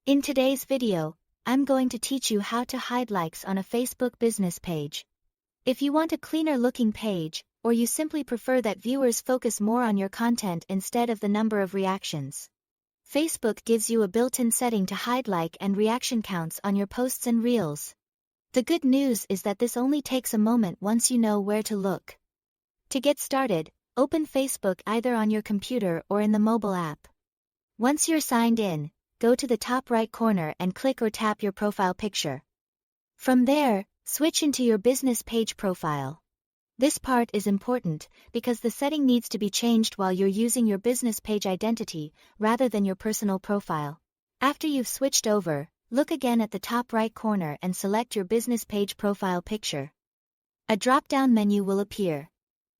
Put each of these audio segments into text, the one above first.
In today's video, I'm going to teach you how to hide likes on a Facebook business page. If you want a cleaner looking page, or you simply prefer that viewers focus more on your content instead of the number of reactions, Facebook gives you a built-in setting to hide like and reaction counts on your posts and reels. The good news is that this only takes a moment once you know where to look. To get started, open Facebook either on your computer or in the mobile app. Once you're signed in, go to the top right corner and click or tap your profile picture. From there, switch into your business page profile. This part is important because the setting needs to be changed while you're using your business page identity rather than your personal profile. After you've switched over, look again at the top right corner and select your business page profile picture. A drop-down menu will appear.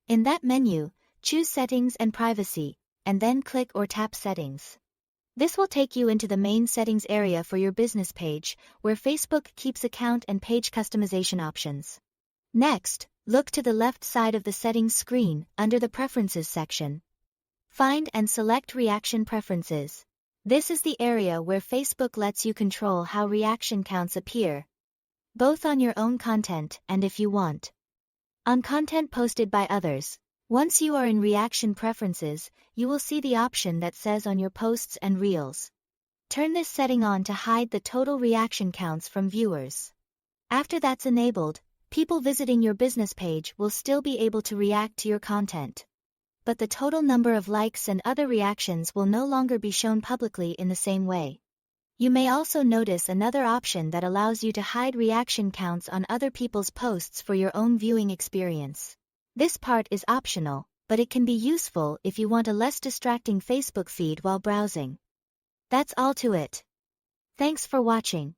In that menu, choose Settings and Privacy, and then click or tap Settings. This will take you into the main settings area for your business page, where Facebook keeps account and page customization options. Next, look to the left side of the settings screen, under the Preferences section. Find and select Reaction Preferences. This is the area where Facebook lets you control how reaction counts appear, both on your own content and, if you want, on content posted by others. Once you are in Reaction Preferences, you will see the option that says On Your Posts and Reels. Turn this setting on to hide the total reaction counts from viewers. After that's enabled, people visiting your business page will still be able to react to your content, but the total number of likes and other reactions will no longer be shown publicly in the same way. You may also notice another option that allows you to hide reaction counts on other people's posts for your own viewing experience. This part is optional, but it can be useful if you want a less distracting Facebook feed while browsing. That's all to it. Thanks for watching.